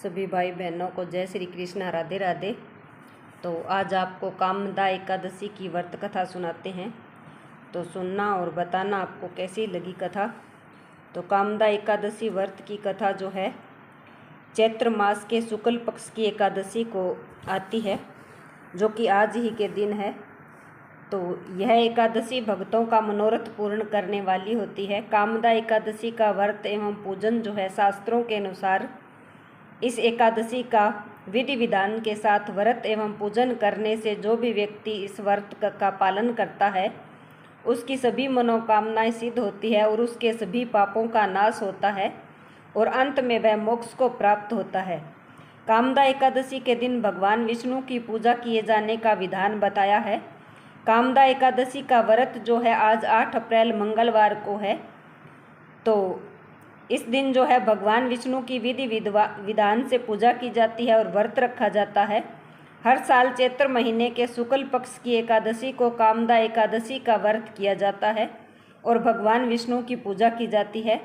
सभी भाई बहनों को जय श्री कृष्ण, राधे राधे। तो आज आपको कामदा एकादशी की व्रत कथा सुनाते हैं, तो सुनना और बताना आपको कैसी लगी कथा। तो कामदा एकादशी व्रत की कथा जो है चैत्र मास के शुक्ल पक्ष की एकादशी को आती है, जो कि आज ही के दिन है। तो यह एकादशी भक्तों का मनोरथ पूर्ण करने वाली होती है। कामदा एकादशी का व्रत एवं पूजन जो है शास्त्रों के अनुसार इस एकादशी का विधि विधान के साथ व्रत एवं पूजन करने से जो भी व्यक्ति इस व्रत का पालन करता है उसकी सभी मनोकामनाएं सिद्ध होती है और उसके सभी पापों का नाश होता है और अंत में वह मोक्ष को प्राप्त होता है। कामदा एकादशी के दिन भगवान विष्णु की पूजा किए जाने का विधान बताया है। कामदा एकादशी का व्रत जो है आज 8 अप्रैल मंगलवार को है। तो इस दिन जो है भगवान विष्णु की विधि विधान से पूजा की जाती है और व्रत रखा जाता है। हर साल चैत्र महीने के शुक्ल पक्ष की एकादशी को कामदा एकादशी का व्रत किया जाता है और भगवान विष्णु की पूजा की जाती है।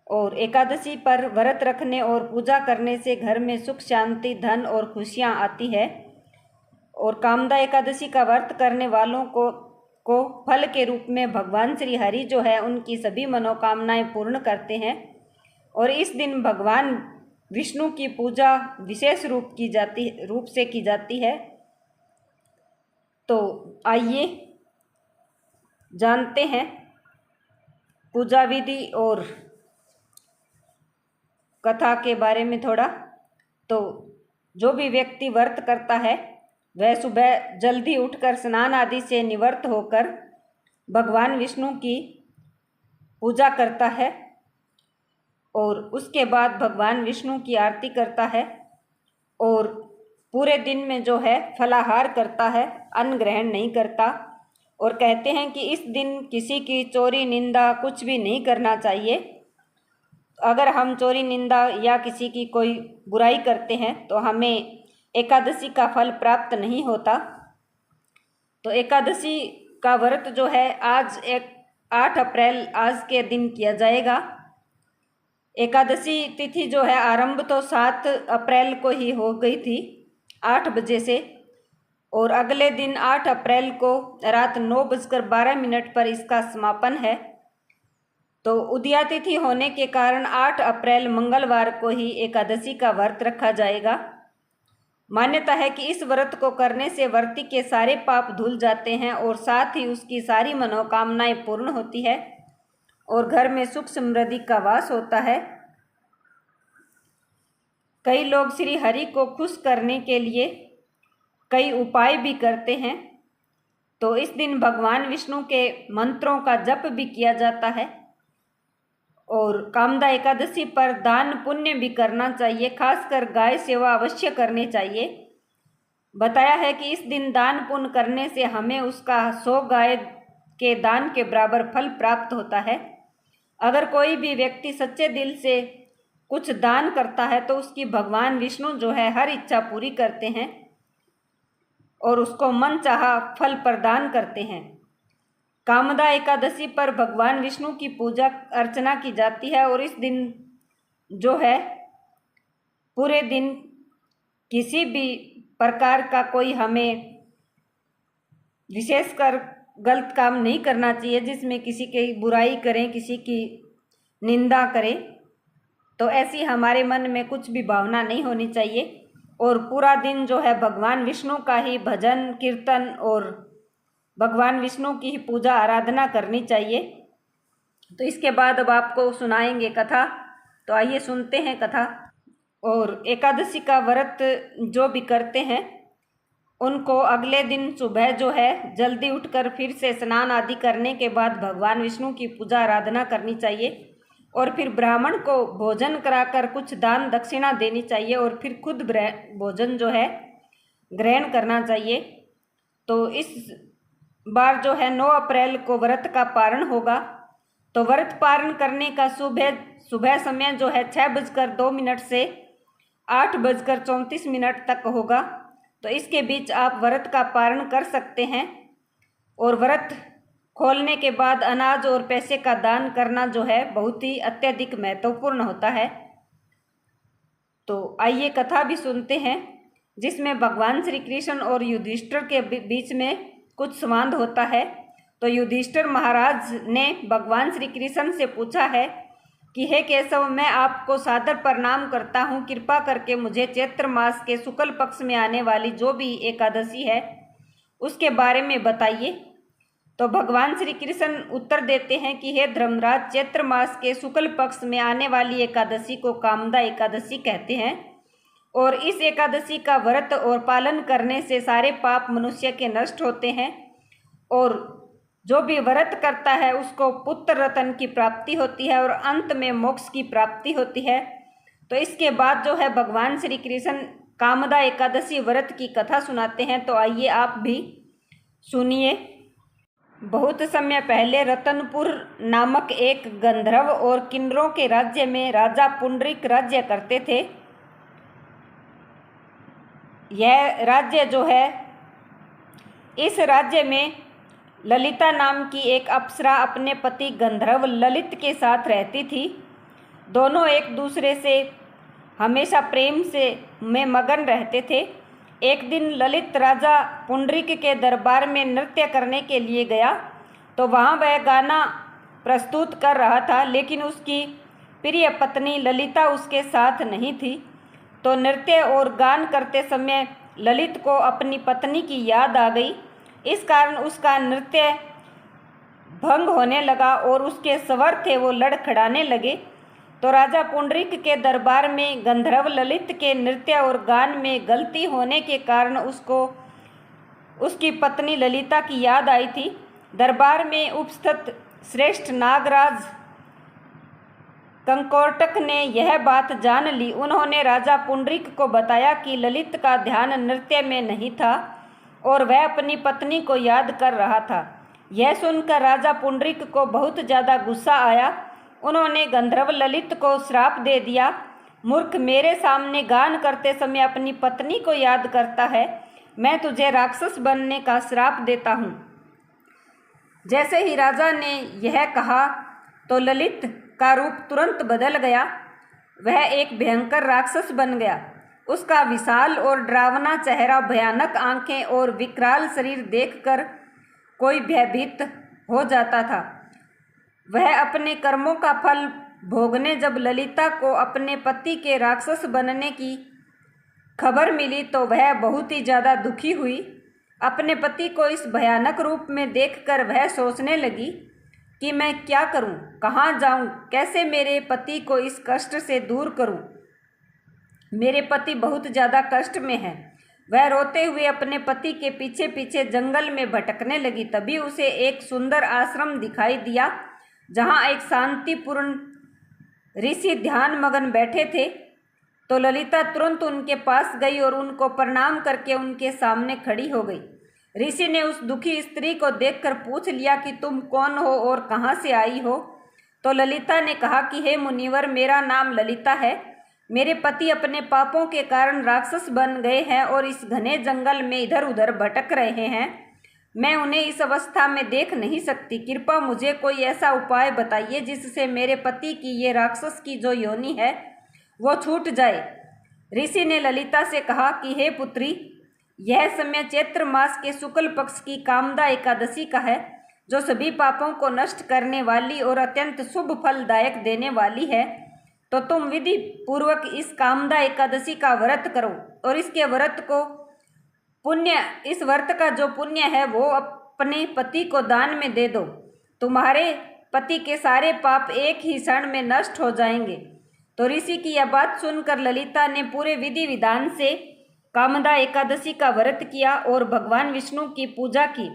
और एकादशी पर व्रत रखने और पूजा करने से घर में सुख शांति धन और खुशियाँ आती है। और कामदा एकादशी का व्रत करने वालों को फल के रूप में भगवान श्री हरि जो है उनकी सभी मनोकामनाएं पूर्ण करते हैं। और इस दिन भगवान विष्णु की पूजा विशेष रूप से की जाती है। तो आइए जानते हैं पूजा विधि और कथा के बारे में थोड़ा। तो जो भी व्यक्ति व्रत करता है वह सुबह जल्दी उठकर स्नान आदि से निवृत्त होकर भगवान विष्णु की पूजा करता है और उसके बाद भगवान विष्णु की आरती करता है और पूरे दिन में जो है फलाहार करता है, अन्न ग्रहण नहीं करता। और कहते हैं कि इस दिन किसी की चोरी निंदा कुछ भी नहीं करना चाहिए। अगर हम चोरी निंदा या किसी की कोई बुराई करते हैं तो हमें एकादशी का फल प्राप्त नहीं होता। तो एकादशी का व्रत जो है आज 8 अप्रैल आज के दिन किया जाएगा। एकादशी तिथि जो है आरंभ तो 7 अप्रैल को ही हो गई थी 8 बजे से, और अगले दिन 8 अप्रैल को रात 9:12 पर इसका समापन है। तो उदया तिथि होने के कारण 8 अप्रैल मंगलवार को ही एकादशी का व्रत रखा जाएगा। मान्यता है कि इस व्रत को करने से व्रती के सारे पाप धुल जाते हैं और साथ ही उसकी सारी मनोकामनाएं पूर्ण होती है और घर में सुख समृद्धि का वास होता है। कई लोग श्री हरि को खुश करने के लिए कई उपाय भी करते हैं। तो इस दिन भगवान विष्णु के मंत्रों का जप भी किया जाता है और कामदा एकादशी पर दान पुण्य भी करना चाहिए, खासकर गाय सेवा अवश्य करनी चाहिए। बताया है कि इस दिन दान पुण्य करने से हमें उसका 100 गाय के दान के बराबर फल प्राप्त होता है। अगर कोई भी व्यक्ति सच्चे दिल से कुछ दान करता है तो उसकी भगवान विष्णु जो है हर इच्छा पूरी करते हैं और उसको मनचाहा फल प्रदान करते हैं। कामदा एकादशी पर भगवान विष्णु की पूजा अर्चना की जाती है और इस दिन जो है पूरे दिन किसी भी प्रकार का कोई हमें विशेषकर गलत काम नहीं करना चाहिए जिसमें किसी की बुराई करें, किसी की निंदा करें। तो ऐसी हमारे मन में कुछ भी भावना नहीं होनी चाहिए और पूरा दिन जो है भगवान विष्णु का ही भजन कीर्तन और भगवान विष्णु की ही पूजा आराधना करनी चाहिए। तो इसके बाद अब आपको सुनाएंगे कथा। तो आइए सुनते हैं कथा। और एकादशी का व्रत जो भी करते हैं उनको अगले दिन सुबह जो है जल्दी उठकर फिर से स्नान आदि करने के बाद भगवान विष्णु की पूजा आराधना करनी चाहिए और फिर ब्राह्मण को भोजन कराकर कुछ दान दक्षिणा देनी चाहिए और फिर खुद भोजन जो है ग्रहण करना चाहिए। तो इस बार जो है 9 अप्रैल को व्रत का पारण होगा। तो व्रत पारण करने का सुबह समय जो है 6:02 से 8:34 तक होगा। तो इसके बीच आप व्रत का पारण कर सकते हैं और व्रत खोलने के बाद अनाज और पैसे का दान करना जो है बहुत ही अत्यधिक महत्वपूर्ण होता है। तो आइए कथा भी सुनते हैं, जिसमें भगवान श्री कृष्ण और युधिष्ठिर के बीच में कुछ संवाद होता है। तो युधिष्ठिर महाराज ने भगवान श्री कृष्ण से पूछा है कि हे केशव, मैं आपको सादर प्रणाम करता हूँ, कृपा करके मुझे चैत्र मास के शुक्ल पक्ष में आने वाली जो भी एकादशी है उसके बारे में बताइए। तो भगवान श्री कृष्ण उत्तर देते हैं कि हे धर्मराज, चैत्र मास के शुक्ल पक्ष में आने वाली एकादशी को कामदा एकादशी कहते हैं और इस एकादशी का व्रत और पालन करने से सारे पाप मनुष्य के नष्ट होते हैं और जो भी व्रत करता है उसको पुत्र रत्न की प्राप्ति होती है और अंत में मोक्ष की प्राप्ति होती है। तो इसके बाद जो है भगवान श्री कृष्ण कामदा एकादशी व्रत की कथा सुनाते हैं। तो आइए आप भी सुनिए। बहुत समय पहले रतनपुर नामक एक गंधर्व और किन्नरों के राज्य में राजा पुंडरीक राज्य करते थे। यह राज्य जो है, इस राज्य में ललिता नाम की एक अप्सरा अपने पति गंधर्व ललित के साथ रहती थी। दोनों एक दूसरे से हमेशा प्रेम में मगन रहते थे। एक दिन ललित राजा पुंडरीक के दरबार में नृत्य करने के लिए गया, तो वहाँ वह गाना प्रस्तुत कर रहा था, लेकिन उसकी प्रिय पत्नी ललिता उसके साथ नहीं थी। तो नृत्य और गान करते समय ललित को अपनी पत्नी की याद आ गई। इस कारण उसका नृत्य भंग होने लगा और उसके स्वर थे वो लड़खड़ाने लगे। तो राजा पुंडरीक के दरबार में गंधर्व ललित के नृत्य और गान में गलती होने के कारण उसको उसकी पत्नी ललिता की याद आई थी। दरबार में उपस्थित श्रेष्ठ नागराज कंकोटक ने यह बात जान ली। उन्होंने राजा पुंडरीक को बताया कि ललित का ध्यान नृत्य में नहीं था और वह अपनी पत्नी को याद कर रहा था। यह सुनकर राजा पुंडरीक को बहुत ज़्यादा गुस्सा आया। उन्होंने गंधर्व ललित को श्राप दे दिया, मूर्ख, मेरे सामने गान करते समय अपनी पत्नी को याद करता है, मैं तुझे राक्षस बनने का श्राप देता हूँ। जैसे ही राजा ने यह कहा तो ललित का रूप तुरंत बदल गया। वह एक भयंकर राक्षस बन गया। उसका विशाल और डरावना चेहरा, भयानक आंखें और विकराल शरीर देखकर कोई भयभीत हो जाता था। वह अपने कर्मों का फल भोगने जब ललिता को अपने पति के राक्षस बनने की खबर मिली तो वह बहुत ही ज़्यादा दुखी हुई। अपने पति को इस भयानक रूप में देखकर वह सोचने लगी कि मैं क्या करूं, कहाँ जाऊं, कैसे मेरे पति को इस कष्ट से दूर करूं। मेरे पति बहुत ज़्यादा कष्ट में है। वह रोते हुए अपने पति के पीछे पीछे जंगल में भटकने लगी। तभी उसे एक सुंदर आश्रम दिखाई दिया, जहाँ एक शांतिपूर्ण ऋषि ध्यान मगन बैठे थे। तो ललिता तुरंत उनके पास गई और उनको प्रणाम करके उनके सामने खड़ी हो गई। ऋषि ने उस दुखी स्त्री को देखकर पूछ लिया कि तुम कौन हो और कहाँ से आई हो। तो ललिता ने कहा कि हे मुनिवर, मेरा नाम ललिता है। मेरे पति अपने पापों के कारण राक्षस बन गए हैं और इस घने जंगल में इधर उधर भटक रहे हैं। मैं उन्हें इस अवस्था में देख नहीं सकती। कृपया मुझे कोई ऐसा उपाय बताइए जिससे मेरे पति की ये राक्षस की जो योनि है वो छूट जाए। ऋषि ने ललिता से कहा कि हे पुत्री, यह समय चैत्र मास के शुक्ल पक्ष की कामदा एकादशी का है, जो सभी पापों को नष्ट करने वाली और अत्यंत शुभ फलदायक देने वाली है। तो तुम विधि पूर्वक इस कामदा एकादशी का व्रत करो और इस व्रत का जो पुण्य है वो अपने पति को दान में दे दो। तुम्हारे पति के सारे पाप एक ही क्षण में नष्ट हो जाएंगे। तो ऋषि की यह बात सुनकर ललिता ने पूरे विधि विधान से कामदा एकादशी का व्रत किया और भगवान विष्णु की पूजा की।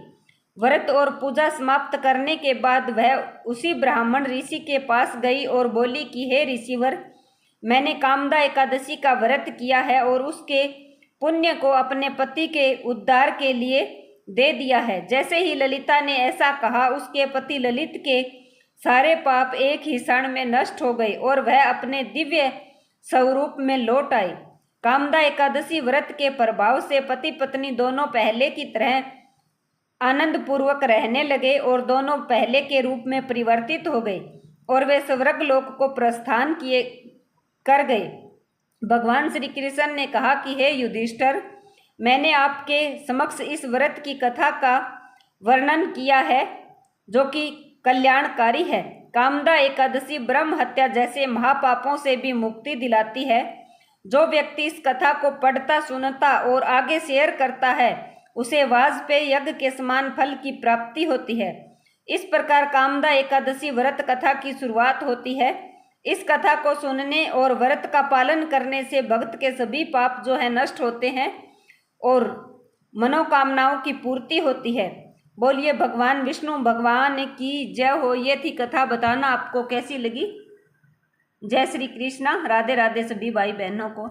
व्रत और पूजा समाप्त करने के बाद वह उसी ब्राह्मण ऋषि के पास गई और बोली कि हे ऋषिवर, मैंने कामदा एकादशी का व्रत किया है और उसके पुण्य को अपने पति के उद्धार के लिए दे दिया है। जैसे ही ललिता ने ऐसा कहा, उसके पति ललित के सारे पाप एक ही क्षण में नष्ट हो गए और वह अपने दिव्य स्वरूप में लौट आई। कामदा एकादशी व्रत के प्रभाव से पति पत्नी दोनों पहले की तरह आनंद पूर्वक रहने लगे और दोनों पहले के रूप में परिवर्तित हो गए और वे स्वर्ग लोक को प्रस्थान कर गए। भगवान श्री कृष्ण ने कहा कि हे युधिष्ठिर, मैंने आपके समक्ष इस व्रत की कथा का वर्णन किया है जो कि कल्याणकारी है। कामदा एकादशी ब्रह्म हत्या जैसे महापापों से भी मुक्ति दिलाती है। जो व्यक्ति इस कथा को पढ़ता, सुनता और आगे शेयर करता है उसे वाजपेयी यज्ञ के समान फल की प्राप्ति होती है। इस प्रकार कामदा एकादशी व्रत कथा की शुरुआत होती है। इस कथा को सुनने और व्रत का पालन करने से भक्त के सभी पाप जो है नष्ट होते हैं और मनोकामनाओं की पूर्ति होती है। बोलिए भगवान विष्णु भगवान की जय हो। ये थी कथा, बताना आपको कैसी लगी। जय श्री कृष्णा। राधे राधे सभी भाई बहनों को।